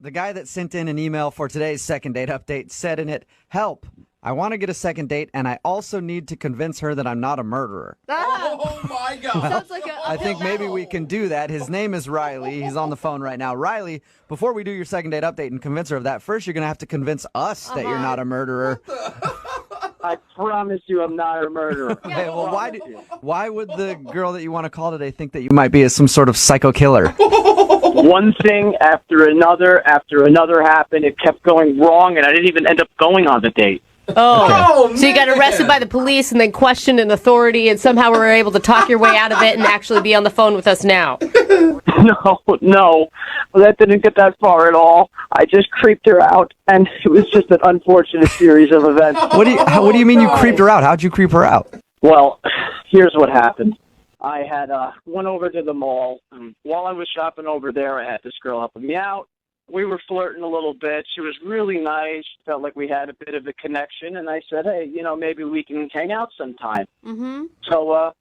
The guy that sent in an email for today's second date update said in it, "Help. I want to get a second date, and I also need to convince her that I'm not a murderer." Oh, my God. Sounds like I think maybe we can do that. His name is Riley. He's on the phone right now. Riley, before we do your second date update and convince her of that, first you're going to have to convince us that you're not a murderer. I promise you I'm not a murderer. Okay, well, why would the girl that you want to call today think that you might be some sort of psycho killer? One thing after another happened. It kept going wrong, and I didn't even end up going on the date. Oh, so you got arrested by the police and then questioned in authority, and somehow were able to talk your way out of it and actually be on the phone with us now. No. Well, that didn't get that far at all. I just creeped her out, and it was just an unfortunate series of events. What do you mean you creeped her out? How'd you creep her out? Well, here's what happened. I had went over to the mall, and while I was shopping over there, I had this girl helping me out. We were flirting a little bit. She was really nice. Felt like we had a bit of a connection, and I said, hey, maybe we can hang out sometime. Mm-hmm. So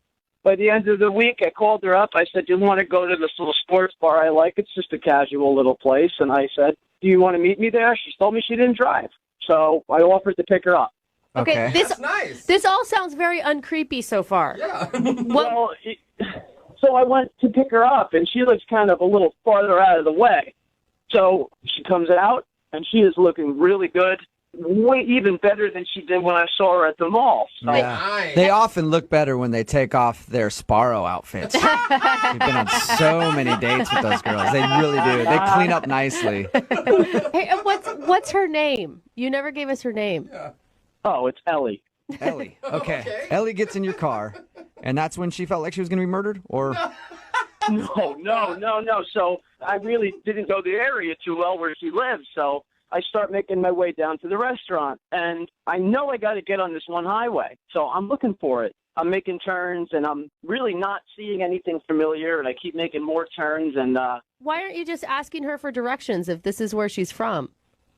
by the end of the week, I called her up. I said, do you want to go to this little sports bar I like? It's just a casual little place. And I said, do you want to meet me there? She told me she didn't drive. So I offered to pick her up. Okay, That's nice. This all sounds very uncreepy so far. Yeah. Well, so I went to pick her up, and she lives kind of a little farther out of the way. So she comes out, and she is looking really good, way even better than she did when I saw her at the mall. So, Nice. They often look better when they take off their Sparrow outfits. We've been on so many dates with those girls. They really do. They clean up nicely. Hey, what's her name? You never gave us her name. Oh, it's Ellie. Ellie. Okay. Okay. Ellie gets in your car, and that's when she felt like she was going to be murdered? Or No. So I really didn't know the area too well where she lives, so I start making my way down to the restaurant, and I know I got to get on this one highway, so I'm looking for it. I'm making turns, and I'm really not seeing anything familiar, and I keep making more turns, and Why aren't you just asking her for directions if this is where she's from?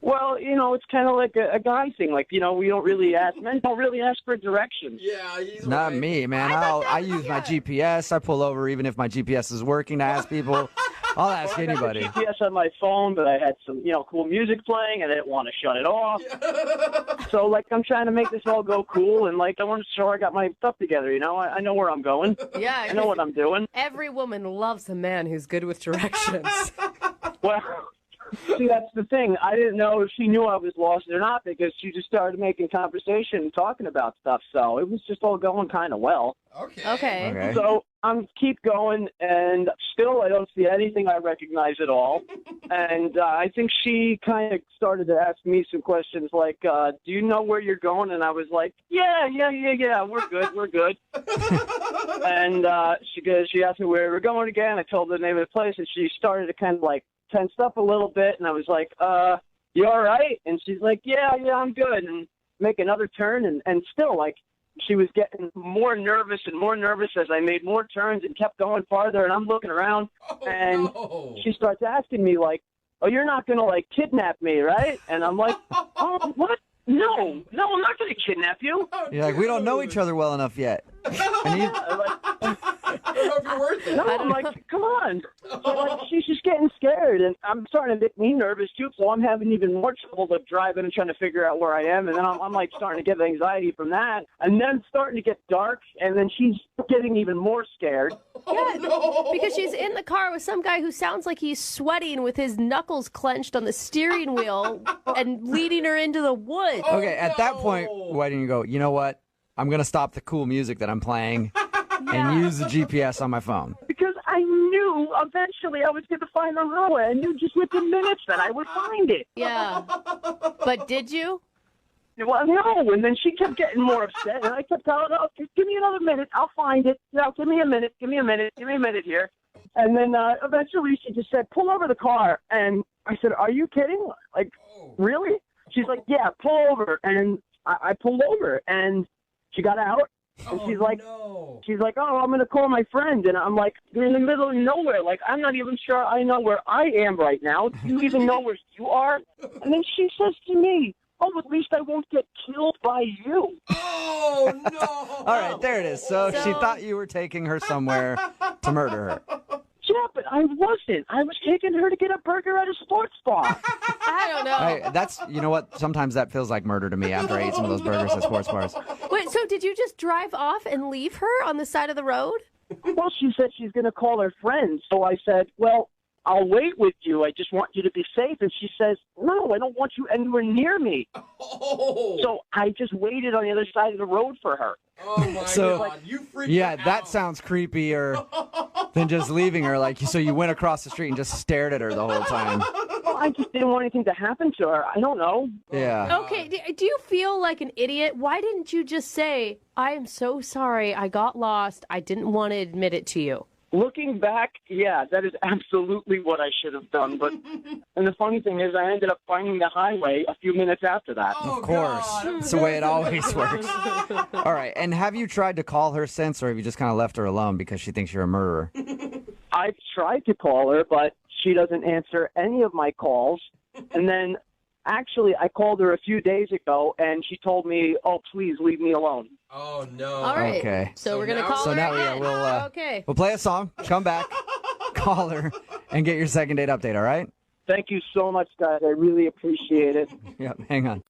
well, it's kind of like a guy thing. Like, we don't really ask, men don't really ask for directions. Yeah, he's not right. me, man. I use my GPS. I pull over even if my GPS is working to ask people. I'll ask I got anybody. the GPS on my phone, but I had some, cool music playing, and I didn't want to shut it off. So, I'm trying to make this all go cool, and, I want to show I got my stuff together, I know where I'm going. Yeah, I know what I'm doing. Every woman loves a man who's good with directions. Well, see, that's the thing. I didn't know if she knew I was lost or not because she just started making conversation and talking about stuff. So it was just all going kind of well. Okay. So I'm keep going, and still I don't see anything I recognize at all. And I think she kind of started to ask me some questions like, do you know where you're going? And I was like, yeah, we're good. And she asked me where we're going again. I told her the name of the place, and she started to kind of tensed up a little bit, and I was like, you all right? And she's like, yeah, I'm good. And make another turn, and still, she was getting more nervous and more nervous as I made more turns and kept going farther, and I'm looking around, and she starts asking me, oh, you're not going to, kidnap me, right? And I'm like, oh, what? No, I'm not going to kidnap you. You're like, we don't know each other well enough yet. And you, I don't know if you're worth it. No, I'm like, come on. So, she's just getting scared, and I'm starting to make me nervous, too, so I'm having even more trouble driving and trying to figure out where I am, and then I'm starting to get anxiety from that, and then it's starting to get dark, and then she's getting even more scared. Yeah, no. because she's in the car with some guy who sounds like he's sweating with his knuckles clenched on the steering wheel and leading her into the woods. okay, at that point, why didn't you go, you know what? I'm going to stop the cool music that I'm playing and use the GPS on my phone. Because I knew eventually I was going to find the highway. I knew just within minutes that I would find it. Yeah. But did you? Well, no, and then she kept getting more upset, and I kept telling her, just give me another minute, I'll find it. No, give me a minute here. And then eventually she just said, pull over the car. And I said, are you kidding? Really? She's like, yeah, pull over. And I pulled over, and she got out. And she's like, oh, I'm going to call my friend. And I'm like, you're in the middle of nowhere. I'm not even sure I know where I am right now. Do you even know where you are? And then she says to me, oh, at least I won't get killed by you. Oh, no. All right, there it is. So she thought you were taking her somewhere to murder her. Yeah, Yeah, but I wasn't. I was taking her to get a burger at a sports bar. I don't know. You know what? Sometimes that feels like murder to me after I eat some of those burgers at sports bars. Wait, so did you just drive off and leave her on the side of the road? Well, she said she's going to call her friends. So I said, well, I'll wait with you. I just want you to be safe. And she says, no, I don't want you anywhere near me. Oh. So I just waited on the other side of the road for her. Oh my God! You freaked Yeah, her that out. sounds creepier than just leaving her. Like, so you went across the street and just stared at her the whole time. Well, I just didn't want anything to happen to her. I don't know. Yeah. Okay, do you feel like an idiot? Why didn't you just say, I am so sorry, I got lost, I didn't want to admit it to you? Looking back, yeah, that is absolutely what I should have done. But and the funny thing is, I ended up finding the highway a few minutes after that. Oh, Of course. God. It's the way it always works. All right. And have you tried to call her since, or have you just kind of left her alone because she thinks you're a murderer? I've tried to call her, but she doesn't answer any of my calls. And then, actually, I called her a few days ago, and she told me, oh, please leave me alone. Oh no! All right. Okay. So we're going to now- call So her now, again. yeah, Okay. we'll play a song, come back, call her, and get your second date update, all right? Thank you so much, guys. I really appreciate it. Yeah, hang on.